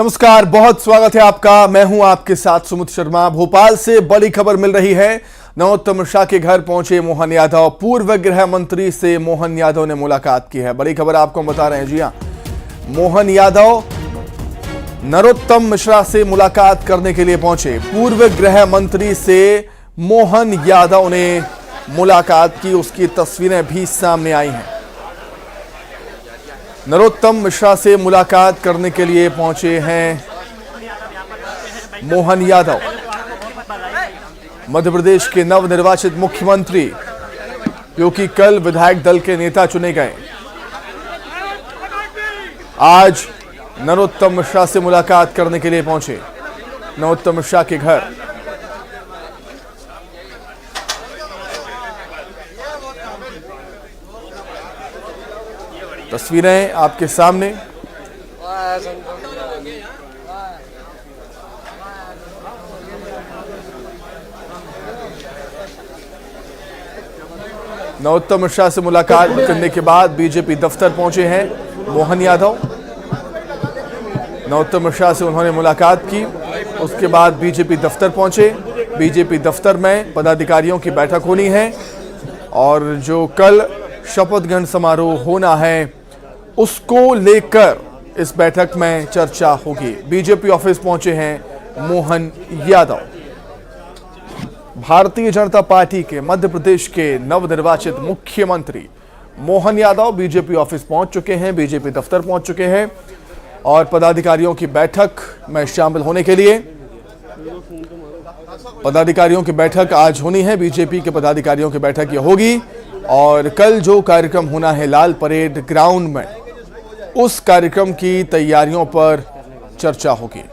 नमस्कार, बहुत स्वागत है आपका। मैं हूं आपके साथ सुमित शर्मा। भोपाल से बड़ी खबर मिल रही है। नरोत्तम मिश्रा के घर पहुंचे मोहन यादव। पूर्व गृह मंत्री से मोहन यादव ने मुलाकात की है। बड़ी खबर आपको बता रहे हैं। जी हां, मोहन यादव नरोत्तम मिश्रा से मुलाकात करने के लिए पहुंचे। पूर्व गृह मंत्री से मोहन यादव ने मुलाकात की, उसकी तस्वीरें भी सामने आई हैं। नरोत्तम मिश्रा से मुलाकात करने के लिए पहुंचे हैं मोहन यादव। मध्य प्रदेश के नवनिर्वाचित मुख्यमंत्री, क्योंकि कल विधायक दल के नेता चुने गए, आज नरोत्तम मिश्रा से मुलाकात करने के लिए पहुंचे नरोत्तम मिश्रा के घर। तस्वीरें आपके सामने। नरोत्तम मिश्रा से मुलाकात करने के बाद बीजेपी दफ्तर पहुंचे हैं मोहन यादव। नरोत्तम मिश्रा से उन्होंने मुलाकात की, उसके बाद बीजेपी दफ्तर पहुंचे। बीजेपी दफ्तर में पदाधिकारियों की बैठक होनी है और जो कल शपथ ग्रहण समारोह होना है उसको लेकर इस बैठक में चर्चा होगी। बीजेपी ऑफिस पहुंचे हैं मोहन यादव। भारतीय जनता पार्टी के मध्य प्रदेश के नवनिर्वाचित मुख्यमंत्री मोहन यादव बीजेपी ऑफिस पहुंच चुके हैं, बीजेपी दफ्तर पहुंच चुके हैं और पदाधिकारियों की बैठक में शामिल होने के लिए। पदाधिकारियों की बैठक आज होनी है, बीजेपी के पदाधिकारियों की बैठक ये होगी और कल जो कार्यक्रम होना है लाल परेड ग्राउंड में, उस कार्यक्रम की तैयारियों पर चर्चा होगी।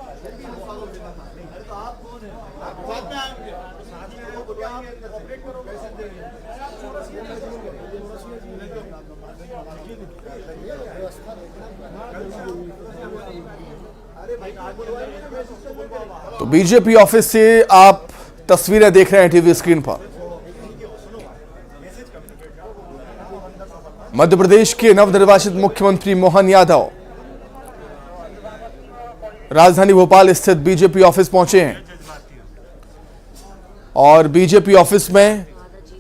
तो बीजेपी ऑफिस से आप तस्वीरें देख रहे हैं टीवी स्क्रीन पर। मध्य प्रदेश के नवनिर्वाचित मुख्यमंत्री मोहन यादव राजधानी भोपाल स्थित बीजेपी ऑफिस पहुंचे हैं और बीजेपी ऑफिस में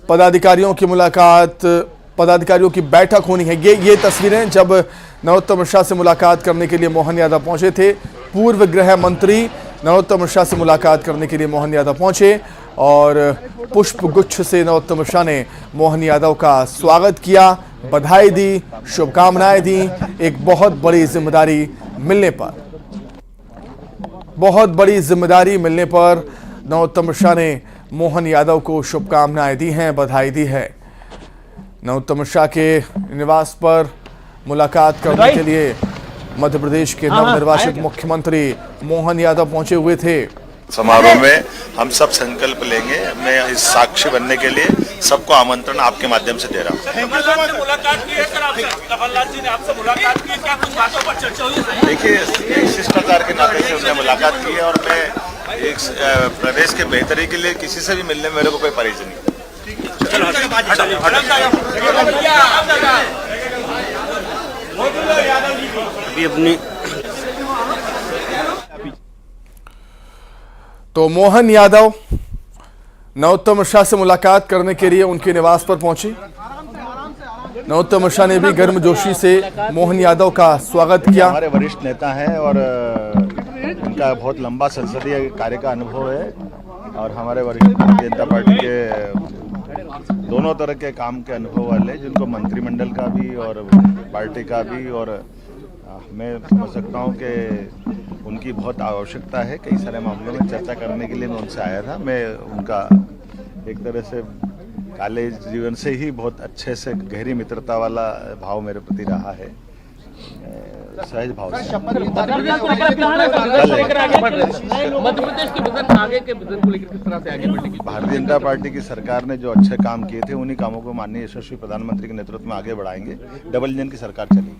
पदाधिकारियों की मुलाकात, पदाधिकारियों की बैठक होनी है। ये तस्वीरें जब नरोत्तम मिश्रा से मुलाकात करने के लिए मोहन यादव पहुंचे थे। पूर्व गृह मंत्री नरोत्तम मिश्रा से मुलाकात करने के लिए मोहन यादव पहुंचे और पुष्प गुच्छ से नरोत्तम मिश्रा ने मोहन यादव का स्वागत किया, बधाई दी, शुभकामनाएं दी। एक बहुत बड़ी जिम्मेदारी मिलने पर नरोत्तम मिश्रा ने मोहन यादव को शुभकामनाएं दी हैं, बधाई दी है। नरोत्तम मिश्रा के निवास पर मुलाकात करने के लिए मध्य प्रदेश के नवनिर्वाचित मुख्यमंत्री मोहन यादव पहुंचे हुए थे। समारोह में हम सब संकल्प लेंगे। मैं इस साक्षी बनने के लिए सबको आमंत्रण आपके माध्यम से दे रहा हूँ। देखिए, एक शिष्टाचार के नाते से उन्हें मुलाकात की है और मैं एक प्रदेश के बेहतरी के लिए किसी से भी मिलने में मेरे को कोई परेशानी नहीं। तो मोहन यादव नरोत्तम मिश्रा से मुलाकात करने के लिए उनके निवास पर पहुंचे। नरोत्तम मिश्रा ने भी गर्मजोशी से मोहन यादव का स्वागत किया। हमारे वरिष्ठ नेता हैं और उनका बहुत लंबा संसदीय कार्य का अनुभव है और हमारे वरिष्ठ भारतीय जनता पार्टी के दोनों तरह के काम के अनुभव वाले, जिनको मंत्रिमंडल का भी और पार्टी का भी, और मैं समझ सकता हूं कि उनकी बहुत आवश्यकता है। कई सारे मामलों में चर्चा करने के लिए मैं उनसे आया था। मैं उनका एक तरह से कॉलेज जीवन से ही बहुत अच्छे से गहरी मित्रता वाला भाव मेरे प्रति रहा है, सहज भाव से। भारतीय जनता पार्टी की सरकार ने जो अच्छे काम किए थे, उन्हीं कामों को माननीय यशस्वी प्रधानमंत्री के नेतृत्व में आगे बढ़ाएंगे। डबल इंजन की सरकार चलेगी।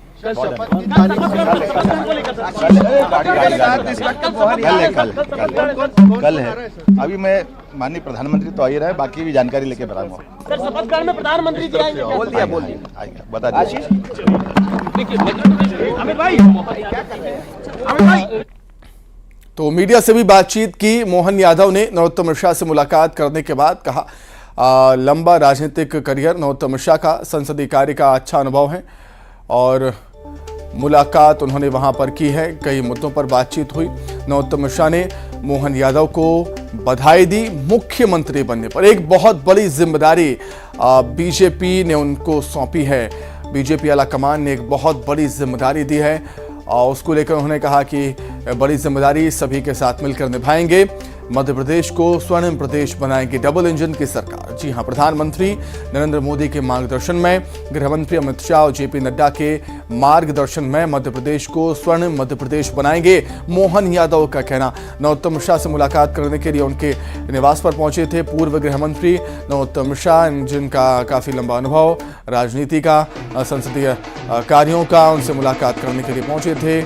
कल है। अभी मैं माननीय प्रधानमंत्री तो आ ही रहा है, बाकी भी जानकारी लेके बढ़ाऊंगा। सर, शपथ ग्रहण में प्रधानमंत्री जी आएंगे। बोल दिया आएंगे, बता दीजिए। अमित भाई क्या कर रहे हैं? अमित भाई तो मीडिया से भी बातचीत की मोहन यादव ने नरोत्तम मिश्रा से मुलाकात करने के बाद कहा लंबा राजनीतिक करियर नरोत्तम मिश्रा का, संसदीय कार्य का अच्छा अनुभव है और मुलाकात उन्होंने वहां पर की है। कई मुद्दों पर बातचीत हुई। नरोत्तम मिश्रा ने मोहन यादव को बधाई दी मुख्यमंत्री बनने पर। एक बहुत बड़ी जिम्मेदारी बीजेपी ने उनको सौंपी है। बीजेपी आला कमान ने एक बहुत बड़ी जिम्मेदारी दी है और उसको लेकर उन्होंने कहा कि बड़ी जिम्मेदारी सभी के साथ मिलकर निभाएंगे। मध्य प्रदेश को स्वर्णिम प्रदेश बनाएंगे डबल इंजन की सरकार। जी हां, प्रधानमंत्री नरेंद्र मोदी के मार्गदर्शन में, गृह मंत्री अमित शाह और जेपी नड्डा के मार्गदर्शन में मध्य प्रदेश को स्वर्णिम मध्य प्रदेश बनाएंगे, मोहन यादव का कहना। नरोत्तम मिश्रा से मुलाकात करने के लिए उनके निवास पर पहुंचे थे पूर्व गृह मंत्री नरोत्तम मिश्रा, जिनका काफी लंबा अनुभव राजनीति का, संसदीय कार्यों का। उनसे मुलाकात करने के लिए पहुंचे थे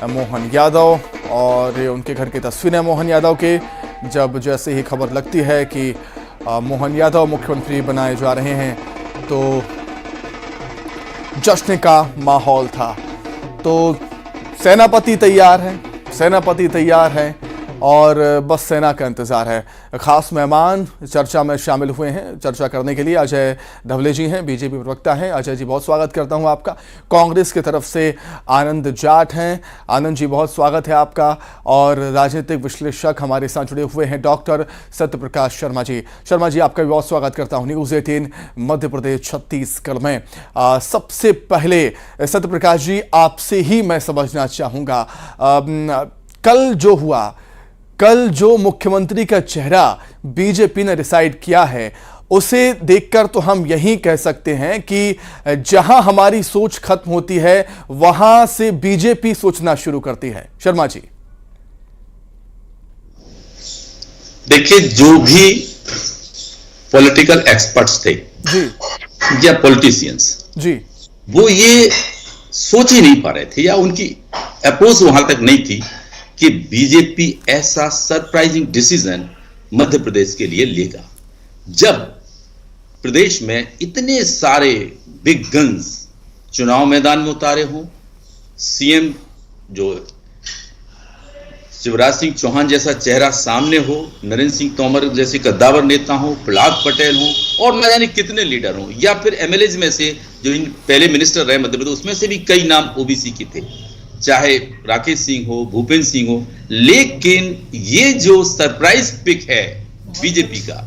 मोहन यादव और उनके घर की तस्वीरें मोहन यादव के। जब जैसे ही खबर लगती है कि मोहन यादव मुख्यमंत्री बनाए जा रहे हैं तो जश्न का माहौल था। तो सेनापति तैयार है और बस सेना का इंतजार है। खास मेहमान चर्चा में शामिल हुए हैं। चर्चा करने के लिए अजय धवले जी हैं, बीजेपी प्रवक्ता हैं। अजय जी, बहुत स्वागत करता हूं आपका। कांग्रेस की तरफ से आनंद जाट हैं। आनंद जी, बहुत स्वागत है आपका। और राजनीतिक विश्लेषक हमारे साथ जुड़े हुए हैं डॉक्टर सत्यप्रकाश शर्मा जी। शर्मा जी, आपका भी बहुत स्वागत करता हूं न्यूज़ 18 मध्य प्रदेश छत्तीसगढ़ में। सबसे पहले सत्यप्रकाश जी, आपसे ही मैं समझना चाहूँगा, कल जो मुख्यमंत्री का चेहरा बीजेपी ने डिसाइड किया है, उसे देखकर तो हम यही कह सकते हैं कि जहां हमारी सोच खत्म होती है वहां से बीजेपी सोचना शुरू करती है। शर्मा जी, देखिए, जो भी पॉलिटिकल एक्सपर्ट्स थे जी या पॉलिटिशियंस जी, वो ये सोच ही नहीं पा रहे थे या उनकी अप्रोच वहां तक नहीं थी कि बीजेपी ऐसा सरप्राइजिंग डिसीजन मध्य प्रदेश के लिए लेगा, जब प्रदेश में इतने सारे बिग गन्स चुनाव मैदान में उतारे हों। सीएम जो शिवराज सिंह चौहान जैसा चेहरा सामने हो, नरेंद्र सिंह तोमर जैसे कद्दावर नेता हो, प्रहलाद पटेल हो और न जाने कितने लीडर हो, या फिर एमएलए में से जो पहले मिनिस्टर रहे मध्य प्रदेश, उसमें से भी कई नाम ओबीसी के थे, चाहे राकेश सिंह हो, भूपेंद्र सिंह हो। लेकिन ये जो सरप्राइज पिक है बीजेपी का,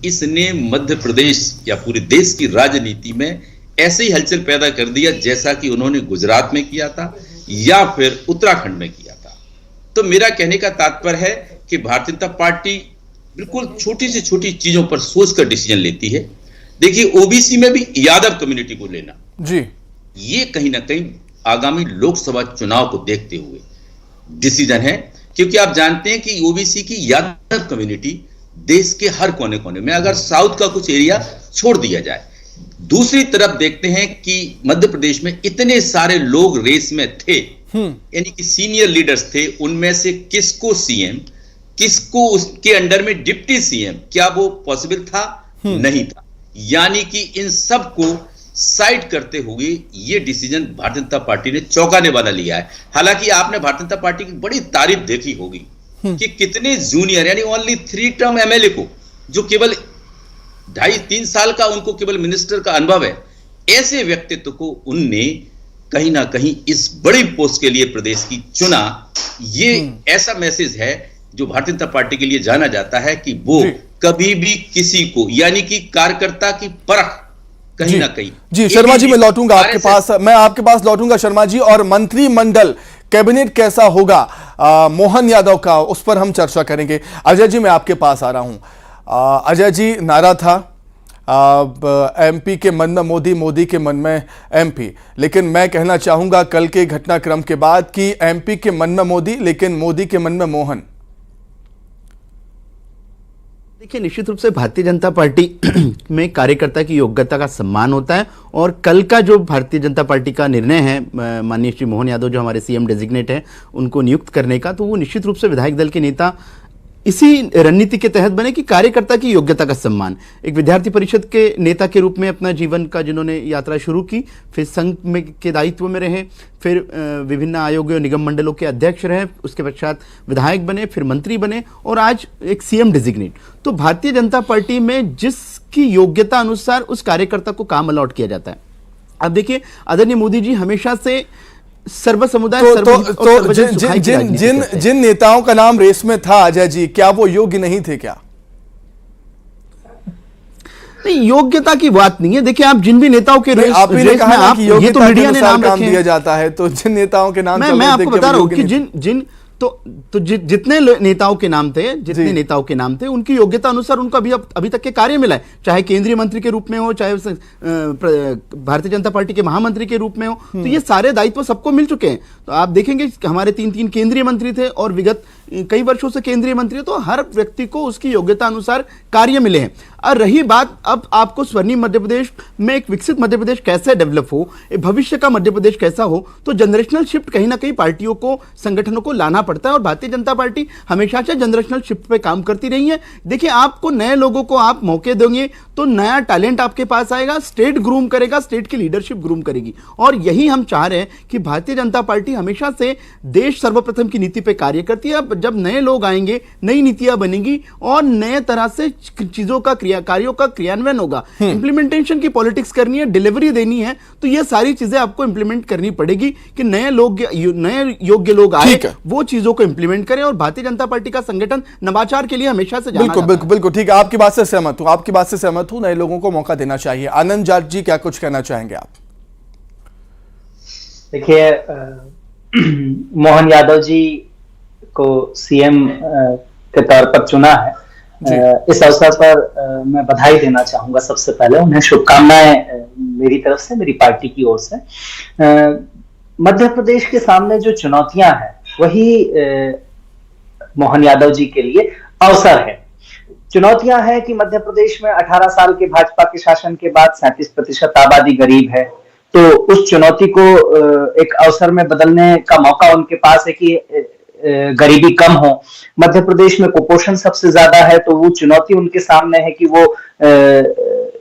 इसने मध्य प्रदेश या पूरे देश की राजनीति में ऐसे ही हलचल पैदा कर दिया जैसा कि उन्होंने गुजरात में किया था या फिर उत्तराखंड में किया था। तो मेरा कहने का तात्पर्य है कि भारतीय जनता पार्टी बिल्कुल छोटी से छोटी चीजों पर सोचकर डिसीजन लेती है। देखिए, ओबीसी में भी यादव कम्युनिटी को लेना जी, ये कहीं ना कहीं आगामी लोकसभा चुनाव को देखते हुए डिसीजन है, क्योंकि आप जानते हैं कि ओबीसी की यादव कम्युनिटी देश के हर कोने कोने में, अगर साउथ का कुछ एरिया छोड़ दिया जाए। दूसरी तरफ देखते हैं कि मध्य प्रदेश में इतने सारे लोग रेस में थे, यानी कि सीनियर लीडर्स थे, उनमें से किसको सीएम, किसको उसके अंडर में डिप्टी सीएम, क्या वो पॉसिबल था? नहीं था। यानी कि इन सब को साइड करते हुए ये डिसीजन भारतीय जनता पार्टी ने चौंकाने वाला लिया है। हालांकि आपने भारतीय जनता पार्टी की बड़ी तारीफ देखी होगी कि कितने जूनियर, यानी ओनली 3 टर्म एमएलए को, जो केवल 2.5-3 साल का उनको केवल मिनिस्टर का अनुभव है, ऐसे व्यक्तित्व को उनने कहीं ना कहीं इस बड़ी पोस्ट के लिए प्रदेश की चुना। ये ऐसा मैसेज है जो भारतीय जनता पार्टी के लिए जाना जाता है कि वो कभी भी किसी को, यानी कि कार्यकर्ता की परख कहीं ना कहीं। जी शर्मा जी, मैं लौटूंगा आपके पास, मैं आपके पास लौटूंगा शर्मा जी। और मंत्रिमंडल कैबिनेट कैसा होगा मोहन यादव का, उस पर हम चर्चा करेंगे। अजय जी, मैं आपके पास आ रहा हूं। अजय जी, नारा था एमपी के मन में मोदी, मोदी के मन में एमपी, लेकिन मैं कहना चाहूंगा कल के घटनाक्रम के बाद कि एमपी के मन में मोदी, लेकिन मोदी के मन में मोहन। देखिए, निश्चित रूप से भारतीय जनता पार्टी में कार्यकर्ता की योग्यता का सम्मान होता है और कल का जो भारतीय जनता पार्टी का निर्णय है माननीय श्री मोहन यादव जो हमारे सीएम डेजिग्नेट हैं उनको नियुक्त करने का, तो वो निश्चित रूप से विधायक दल के नेता इसी रणनीति के तहत बने कि कार्यकर्ता की योग्यता का सम्मान। एक विद्यार्थी परिषद के नेता के रूप में अपना जीवन का जिन्होंने यात्रा शुरू की, फिर संघ में के दायित्व में रहे, फिर विभिन्न आयोगों निगम मंडलों के अध्यक्ष रहे, उसके पश्चात विधायक बने, फिर मंत्री बने और आज एक सीएम डिजिग्नेट। तो भारतीय जनता पार्टी में जिसकी योग्यता अनुसार उस कार्यकर्ता को काम अलॉट किया जाता है। अब देखिए आदरणीय मोदी जी हमेशा से सर्व समुदाय जिन नेताओं का नाम रेस में था अजय जी, क्या वो योग्य नहीं थे क्या? नहीं, योग्यता की बात नहीं है। देखिए आप जिन भी नेताओं के रेस आप ही कहा ना कि योग्यता तो मीडिया ने नाम काम दिया जाता है, तो जिन नेताओं के नाम मैं आपको बता रहा हूं कि जितने नेताओं के नाम थे उनकी योग्यता अनुसार उनको अभी तक के कार्य मिला है, चाहे केंद्रीय मंत्री के रूप में हो, चाहे भारतीय जनता पार्टी के महामंत्री के रूप में हो, तो ये सारे दायित्व सबको मिल चुके हैं। तो आप देखेंगे हमारे 3 केंद्रीय मंत्री थे और विगत कई वर्षों से केंद्रीय मंत्री, तो हर व्यक्ति को उसकी योग्यता अनुसार कार्य मिले हैं। और रही बात अब आपको स्वर्णिम मध्य प्रदेश में एक विकसित मध्य प्रदेश कैसे डेवलप हो, एक भविष्य का मध्य प्रदेश कैसा हो, तो जनरेशनल शिफ्ट कहीं ना कहीं पार्टियों को, संगठनों को लाना पड़ता है और भारतीय जनता पार्टी हमेशा से जनरेशनल शिफ्ट पे काम करती रही है। देखिए आपको नए लोगों को आप मौके देंगे तो नया टैलेंट आपके पास आएगा, स्टेट ग्रूम करेगा, स्टेट की लीडरशिप ग्रूम करेगी। और यही हम चाह रहे हैं कि भारतीय जनता पार्टी हमेशा से देश सर्वप्रथम की नीति पे कार्य करती है। जब नए लोग आएंगे, नई नीतियां बनेंगी और नए तरह से चीजों का कार्यों का क्रियान्वयन होगा। इंप्लीमेंटेशन की पॉलिटिक्स करनी है, डिलीवरी देनी है, तो ये सारी चीजें आपको इंप्लीमेंट करनी पड़ेगी कि नए योग्य लोग आए, वो चीजों को इंप्लीमेंट करें। और भारतीय जनता पार्टी का संगठन नवाचार के लिए हमेशा से जाना जाता है। बिल्कुल ठीक है, आपकी बात से सहमत हूं, नए लोगों को मौका देना चाहिए। आनंद जाट जी क्या कुछ कहना चाहेंगे आप? देखिए मोहन यादव जी को सीएम के तौर पर चुना है। इस अवसर पर मैं बधाई देना चाहूंगा। सबसे पहले उन्हें शुभकामनाएं मेरी तरफ से, मेरी पार्टी की ओर से। मध्य प्रदेश के सामने जो चुनौतियां हैं वही मोहन यादव जी के लिए अवसर है। चुनौतियां हैं कि मध्य प्रदेश में 18 साल के भाजपा के शासन के बाद 37% आबादी गरीब है, तो उस चुनौती को एक अवसर में बदलने का मौका उनके पास है कि गरीबी कम हो। मध्य प्रदेश में कुपोषण सबसे ज्यादा है, तो वो चुनौती उनके सामने है कि वो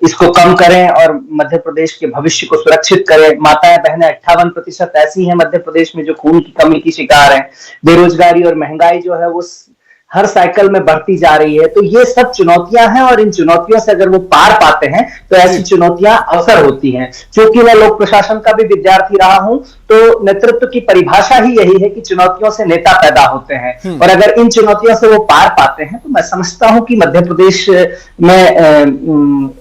इसको कम करें और मध्य प्रदेश के भविष्य को सुरक्षित करें। माताएं बहनें 58% ऐसी हैं मध्य प्रदेश में जो खून की कमी की शिकार हैं। बेरोजगारी और महंगाई जो है वो हर साइकिल में बढ़ती जा रही है। तो ये सब चुनौतियां हैं और इन चुनौतियों से अगर वो पार पाते हैं तो ऐसी चुनौतियां अवसर होती हैं। क्योंकि मैं लोक प्रशासन का भी विद्यार्थी रहा हूं, तो नेतृत्व की परिभाषा ही यही है कि चुनौतियों से नेता पैदा होते हैं। और अगर इन चुनौतियों से वो पार पाते हैं तो मैं समझता हूं कि मध्य प्रदेश में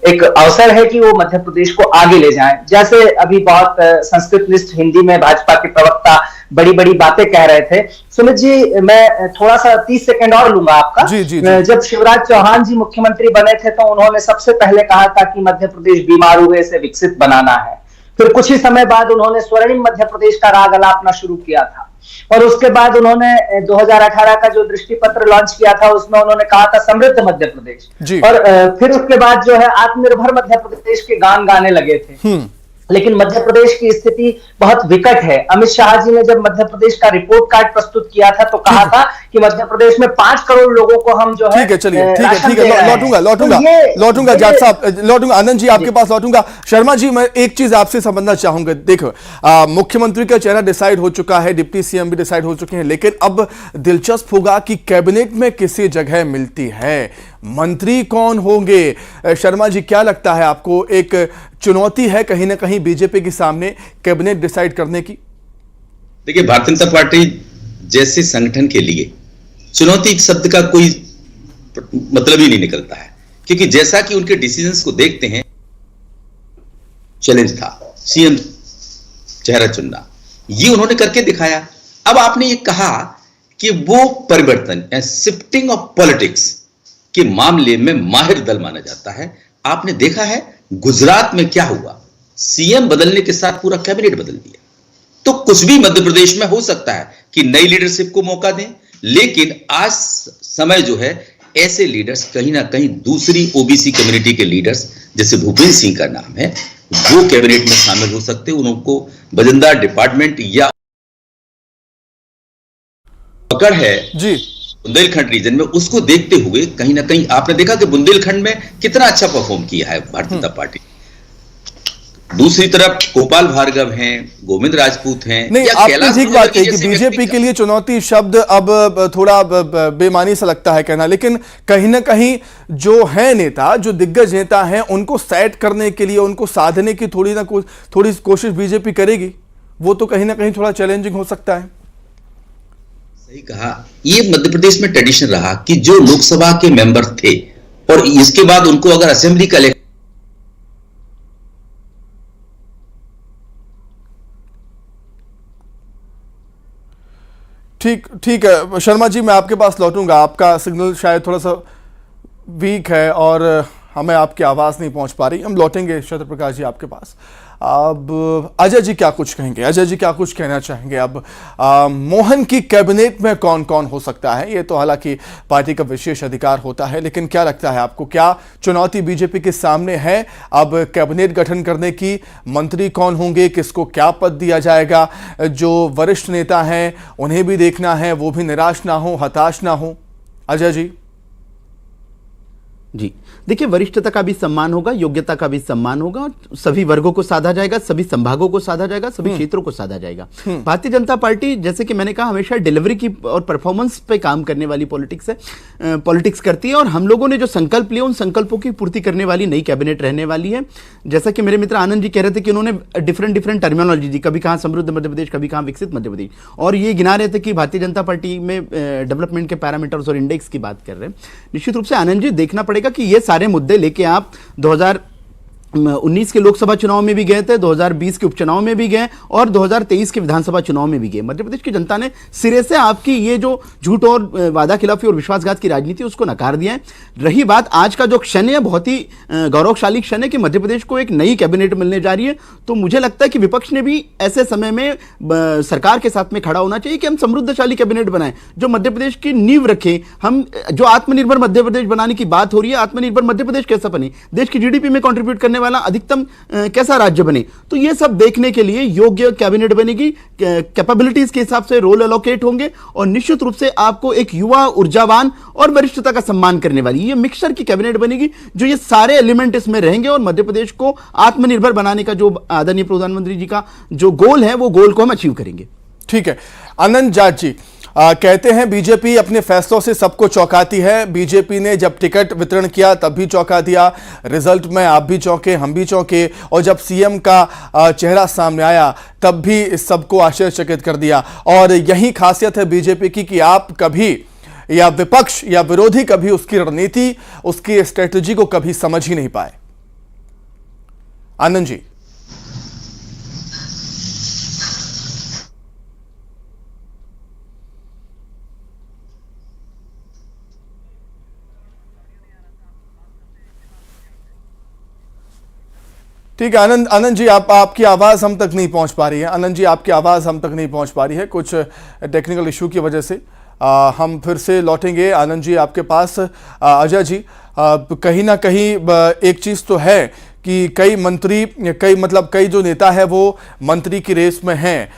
एक अवसर है कि वो मध्य प्रदेश को आगे ले जाएं। जैसे अभी बहुत संस्कृतनिष्ठ हिंदी में भाजपा के प्रवक्ता बड़ी बड़ी बातें कह रहे थे। सुमित जी, मैं थोड़ा सा 30 सेकंड और लूंगा आपका। जी। जब शिवराज चौहान जी मुख्यमंत्री बने थे तो उन्होंने सबसे पहले कहा था कि मध्य प्रदेश बीमार हुए से विकसित बनाना है। फिर कुछ ही समय बाद उन्होंने स्वर्णिम मध्य प्रदेश का राग अलापना शुरू किया था और उसके बाद उन्होंने 2018 का जो दृष्टि पत्र लॉन्च किया था उसमें उन्होंने कहा था समृद्ध मध्य प्रदेश। और फिर उसके बाद जो है आत्मनिर्भर मध्य प्रदेश के गान गाने लगे थे। लेकिन मध्य प्रदेश की स्थिति बहुत विकट है। अमित शाह जी ने जब मध्य प्रदेश का रिपोर्ट कार्ड प्रस्तुत किया था तो कहा था कि मध्य प्रदेश में 5 करोड़ लोगों को हम जो है ठीक है लौटूंगा जाट साहब, लौटूंगा आनंद जी आपके पास लौटूंगा। शर्मा जी, मैं एक चीज आपसे समझना चाहूंगा। देखो मुख्यमंत्री का चेहरा डिसाइड हो चुका है, डिप्टी सीएम भी डिसाइड हो चुके हैं, लेकिन अब दिलचस्प होगा कि कैबिनेट में किसी जगह मिलती है, मंत्री कौन होंगे। शर्मा जी क्या लगता है आपको, एक चुनौती है कहीं ना कहीं बीजेपी के सामने कैबिनेट डिसाइड करने की? देखिए भारतीय जनता पार्टी जैसे संगठन के लिए चुनौती शब्द का कोई मतलब ही नहीं निकलता है, क्योंकि जैसा कि उनके डिसीजंस को देखते हैं, चैलेंज था सीएम चेहरा चुनना, ये उन्होंने करके दिखाया। अब आपने ये कहा कि वो परिवर्तन शिफ्टिंग ऑफ पॉलिटिक्स के मामले में माहिर दल माना जाता है। आपने देखा है गुजरात में क्या हुआ, सीएम बदलने के साथ पूरा कैबिनेट बदल दिया। तो कुछ भी मध्य प्रदेश में हो सकता है कि नई लीडरशिप को मौका दें, लेकिन आज समय जो है ऐसे लीडर्स कहीं ना कहीं दूसरी ओबीसी कम्युनिटी के लीडर्स, जैसे भूपेंद्र सिंह का नाम है, वो कैबिनेट में शामिल हो सकते हैं। उनको वजनदार डिपार्टमेंट या पकड़ है जी बुंदेलखंड रीजन में, उसको देखते हुए कहीं ना कहीं आपने देखा कि बुंदेलखंड में कितना अच्छा परफॉर्म किया है भारतीय जनता पार्टी। दूसरी तरफ गोपाल भार्गव हैं, गोविंद राजपूत हैं। नहीं, आपने ठीक बात कही कि बीजेपी के लिए चुनौती शब्द अब थोड़ा बेमानी सा लगता है कहना, लेकिन कहीं ना कहीं जो है नेता, जो दिग्गज नेता हैं, उनको सेट करने के लिए, उनको साधने की थोड़ी कोशिश बीजेपी करेगी। वो तो कहीं ना कहीं थोड़ा चैलेंजिंग हो सकता है। सही कहा। ये मध्य प्रदेश में ट्रेडिशन रहा कि जो लोकसभा के मेंबर थे और इसके बाद उनको अगर असेंबली का ठीक है शर्मा जी, मैं आपके पास लौटूंगा। आपका सिग्नल शायद थोड़ा सा वीक है और हमें आपकी आवाज़ नहीं पहुंच पा रही। हम लौटेंगे शत्र प्रकाश जी आपके पास। अब अजय जी क्या कुछ कहेंगे? अजय जी क्या कुछ कहना चाहेंगे? अब मोहन की कैबिनेट में कौन कौन हो सकता है, ये तो हालांकि पार्टी का विशेष अधिकार होता है, लेकिन क्या लगता है आपको, क्या चुनौती बीजेपी के सामने है अब कैबिनेट गठन करने की? मंत्री कौन होंगे, किसको क्या पद दिया जाएगा? जो वरिष्ठ नेता हैं उन्हें भी देखना है, वो भी निराश ना हो, हताश ना हो। अजय जी। जी देखिए, वरिष्ठता का भी सम्मान होगा, योग्यता का भी सम्मान होगा, और सभी वर्गों को साधा जाएगा, सभी संभागों को साधा जाएगा, सभी क्षेत्रों को साधा जाएगा। भारतीय जनता पार्टी, जैसे कि मैंने कहा, हमेशा डिलीवरी की और परफॉर्मेंस पे काम करने वाली पॉलिटिक्स करती है, और हम लोगों ने जो संकल्प लिए उन संकल्पों की पूर्ति करने वाली नई कैबिनेट रहने वाली है। जैसा कि मेरे मित्र आनंद जी कह रहे थे कि उन्होंने डिफरेंट टर्मिनोलॉजी दी, कभी कहा समृद्ध मध्य प्रदेश, कभी कहा विकसित मध्य प्रदेश, और ये गिना रहे थे कि भारतीय जनता पार्टी में डेवलपमेंट के पैरामीटर्स और इंडेक्स की बात कर रहे हैं। निश्चित रूप से आनंद जी, देखना पड़ेगा कि ये सारे मुद्दे लेके आप 2019 के लोकसभा चुनाव में भी गए थे, 2020 के उपचुनाव में भी गए, और 2023 के विधानसभा चुनाव में भी गए। मध्य प्रदेश की जनता ने सिरे से आपकी ये जो झूठ और वादा खिलाफी और विश्वासघात की राजनीति, उसको नकार दिया है। रही बात आज का जो क्षण है, बहुत ही गौरवशाली क्षण है कि मध्य प्रदेश को एक नई कैबिनेट मिलने जा रही है। तो मुझे लगता है कि विपक्ष ने भी ऐसे समय में सरकार के साथ में खड़ा होना चाहिए कि हम समृद्धशाली कैबिनेट बनाएं, जो मध्य प्रदेश की नींव रखे। हम जो आत्मनिर्भर मध्य प्रदेश बनाने की बात हो रही है, आत्मनिर्भर मध्य प्रदेश कैसा बने, देश की जीडीपी में कंट्रीब्यूट करने वाला अधिकतम कैसा राज्य बने, तो ये सब देखने के लिए योग्य कैबिनेट बनेगी, कैपेबिलिटीज के हिसाब से रोल एलोकेट होंगे, और निश्चित रूप से आपको एक युवा, ऊर्जावान और वरिष्ठता का सम्मान करने वाली ये मिक्सचर की कैबिनेट बनेगी, जो ये सारे एलिमेंट इसमें रहेंगे, और मध्य प्रदेश को आत्मनिर्भर बनाने का जो आदरणीय प्रधानमंत्री जी का जो गोल है, वो गोल को हम अचीव करेंगे। ठीक है, आनंद जाट जी कहते हैं बीजेपी अपने फैसलों से सबको चौंकाती है। बीजेपी ने जब टिकट वितरण किया तब भी चौंका दिया, रिजल्ट में आप भी चौंके, हम भी चौंके, और जब सीएम का चेहरा सामने आया तब भी इस सबको आश्चर्यचकित कर दिया। और यही खासियत है बीजेपी की कि आप कभी, या विपक्ष या विरोधी कभी उसकी रणनीति, उसकी स्ट्रेटेजी को कभी समझ ही नहीं पाए। आनंद जी। ठीक है आनंद जी, आपकी आवाज़ हम तक नहीं पहुंच पा रही है। आनंद जी, आपकी आवाज़ हम तक नहीं पहुंच पा रही है, कुछ टेक्निकल इशू की वजह से। हम फिर से लौटेंगे आनंद जी आपके पास। अजय जी, कहीं ना कहीं एक चीज़ तो है कि कई जो नेता है वो मंत्री की रेस में हैं।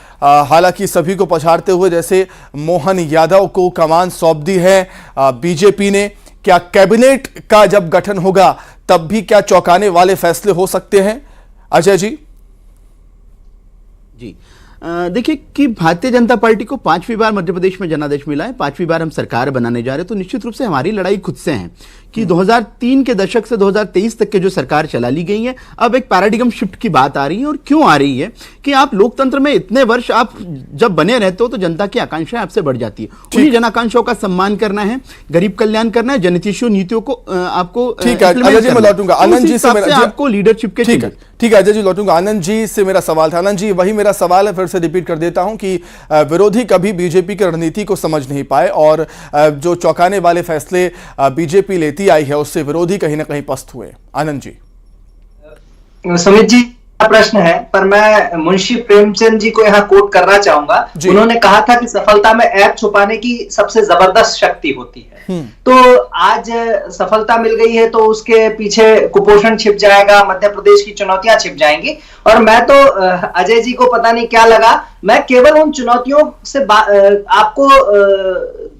हालांकि सभी को पछाड़ते हुए जैसे मोहन यादव को कमान सौंप दी है बीजेपी ने। क्या कैबिनेट का जब गठन होगा तब भी क्या चौंकाने वाले फैसले हो सकते हैं अजय जी? जी देखिए कि भारतीय जनता पार्टी को 5वीं बार मध्य प्रदेश में जनादेश मिला है, 5वीं बार हम सरकार बनाने जा रहे हैं, तो निश्चित रूप से हमारी लड़ाई खुद से है कि 2003 के दशक से 2023 तक के जो सरकार चला ली गई है, अब एक पैराडिगम शिफ्ट की बात आ रही है। और क्यों आ रही है कि आप लोकतंत्र में इतने वर्ष आप जब बने रहते हो तो जनता की आकांक्षाएं आपसे बढ़ जाती है। उन्हीं जन आकांक्षाओं का सम्मान करना है, गरीब कल्याण करना है, जनहितैषी नीतियों को आपको ठीक है अजय जी, मैं लौटूंगा आनंद जी से आपको लीडरशिप के। ठीक है अजय जी, लौटूंगा। आनंद जी से मेरा सवाल था, आनंद जी वही मेरा सवाल है, फिर से रिपीट कर देता हूं कि विरोधी कभी बीजेपी की रणनीति को समझ नहीं पाए, और जो चौंकाने वाले फैसले बीजेपी लेती आई है उससे विरोधी कहीं ना कहीं पस्त हुए। आनंद जी। सुमित जी, प्रश्न है, पर मैं मुंशी प्रेमचंद जी को यहाँ कोट करना चाहूंगा। उन्होंने कहा था कि सफलता में ऐप छुपाने की सबसे जबरदस्त शक्ति होती है। तो आज सफलता मिल गई है तो उसके पीछे कुपोषण छिप जाएगा, मध्य प्रदेश की चुनौतियां छिप जाएंगी। और मैं तो अजय जी को पता नहीं क्या लगा, मैं केवल उन चुनौतियों से आपको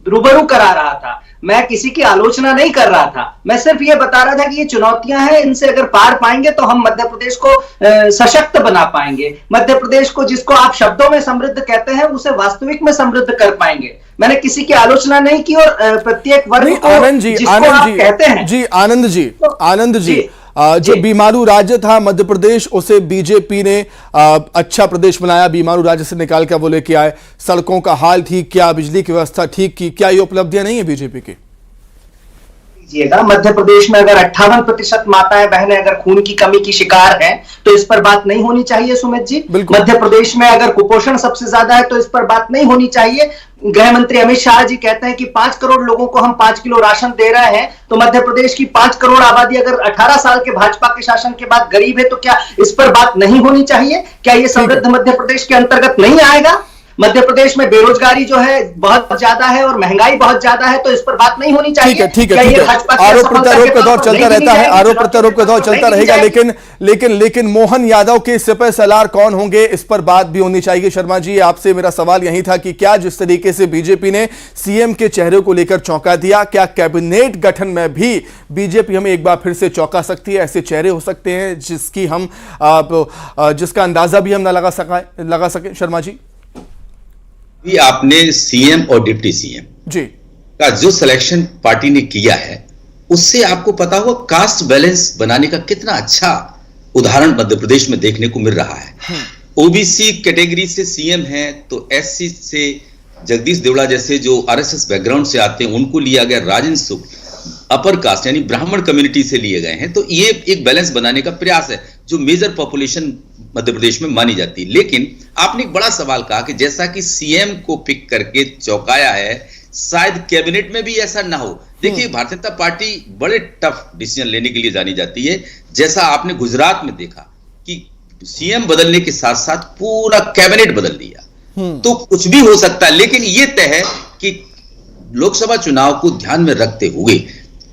रूबरू करा रहा था। मैं किसी की आलोचना नहीं कर रहा था, मैं सिर्फ ये बता रहा था कि ये चुनौतियां हैं, इनसे अगर पार पाएंगे तो हम मध्य प्रदेश को सशक्त बना पाएंगे। मध्य प्रदेश को, जिसको आप शब्दों में समृद्ध कहते हैं, उसे वास्तविक में समृद्ध कर पाएंगे। मैंने किसी की आलोचना नहीं की और प्रत्येक वर्ग को जिसको आप कहते हैं जी आनंद जी जो बीमारू राज्य था मध्य प्रदेश, उसे बीजेपी ने अच्छा प्रदेश बनाया, बीमारू राज्य से निकाल कर वो लेके आए, सड़कों का हाल ठीक किया, बिजली की व्यवस्था ठीक की। क्या ये उपलब्धियां नहीं है बीजेपी की? मध्य प्रदेश में अगर 58% माताएं बहनें अगर खून की कमी की शिकार हैं तो इस पर बात नहीं होनी चाहिए सुमित जी। मध्य प्रदेश में अगर कुपोषण सबसे ज्यादा है तो इस पर बात नहीं होनी चाहिए। गृह मंत्री अमित शाह जी कहते हैं कि 5 करोड़ लोगों को हम 5 किलो राशन दे रहे हैं, तो मध्य प्रदेश की 5 करोड़ आबादी अगर 18 साल के भाजपा के शासन के बाद गरीब है तो क्या इस पर बात नहीं होनी चाहिए? क्या ये समृद्ध मध्य प्रदेश के अंतर्गत नहीं आएगा? मध्य प्रदेश में बेरोजगारी जो है बहुत ज्यादा है और महंगाई बहुत ज्यादा है, तो इस पर बात नहीं होनी चाहिए। ठीक है। आरोप प्रत्यारोप का दौर चलता रहता है, आरोप प्रत्यारोप का दौर चलता रहेगा, लेकिन मोहन यादव के सिपह सलार कौन होंगे, इस पर बात भी होनी चाहिए। शर्मा जी, आपसे मेरा सवाल यही था कि क्या जिस तरीके से बीजेपी ने सीएम के चेहरे को लेकर चौंका दिया, क्या कैबिनेट गठन में भी बीजेपी हमें एक बार फिर से चौंका सकती है? ऐसे चेहरे हो सकते हैं जिसका अंदाजा भी हम ना लगा सके शर्मा जी? आपने सीएम और डिप्टी सीएम जी का जो सिलेक्शन पार्टी ने किया है, उससे आपको पता होगा कास्ट बैलेंस बनाने का कितना अच्छा उदाहरण मध्य प्रदेश में देखने को मिल रहा है। ओबीसी कैटेगरी से सीएम है तो एससी से जगदीश देवड़ा जैसे जो आरएसएस बैकग्राउंड से आते हैं उनको लिया गया, राजेंद्र सुख अपर कास्ट यानी ब्राह्मण कम्युनिटी से लिए गए हैं। तो ये एक बैलेंस बनाने का प्रयास है जो मेजर पॉपुलेशन मध्य प्रदेश में मानी जाती है। लेकिन आपने एक बड़ा सवाल कहा कि जैसा कि सीएम को पिक करके चौंकाया है, शायद कैबिनेट में भी ऐसा ना हो। देखिए, भारतीय जनता पार्टी बड़े टफ डिसीजन लेने के लिए जानी जाती है। जैसा आपने गुजरात में देखा कि सीएम बदलने के साथ साथ पूरा कैबिनेट बदल दिया, तो कुछ भी हो सकता है। लेकिन यह तय है कि लोकसभा चुनाव को ध्यान में रखते हुए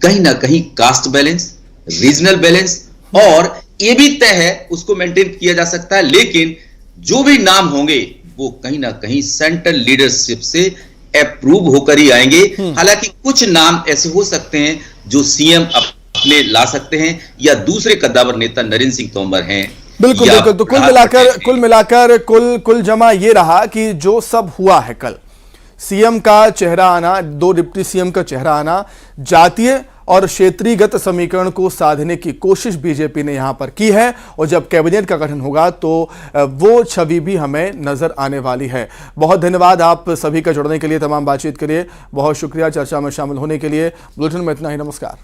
कहीं ना कहीं कास्ट बैलेंस, रीजनल बैलेंस और ये भी तय है उसको मेंटेन किया जा सकता है। लेकिन जो भी नाम होंगे वो कहीं ना कहीं सेंट्रल लीडरशिप से अप्रूव होकर ही आएंगे। हालांकि कुछ नाम ऐसे हो सकते हैं जो सीएम अपने ला सकते हैं या दूसरे कद्दावर नेता नरेंद्र सिंह तोमर हैं। बिल्कुल। तो कुल मिलाकर कुल जमा ये रहा कि जो सब हुआ है कल, सीएम का चेहरा आना, 2 डिप्टी सीएम का चेहरा आना, जातीय और क्षेत्रीयगत समीकरण को साधने की कोशिश बीजेपी ने यहां पर की है, और जब कैबिनेट का गठन होगा तो वो छवि भी हमें नजर आने वाली है। बहुत धन्यवाद आप सभी का जुड़ने के लिए, तमाम बातचीत के लिए बहुत शुक्रिया, चर्चा में शामिल होने के लिए। बुलेटिन में इतना ही, नमस्कार।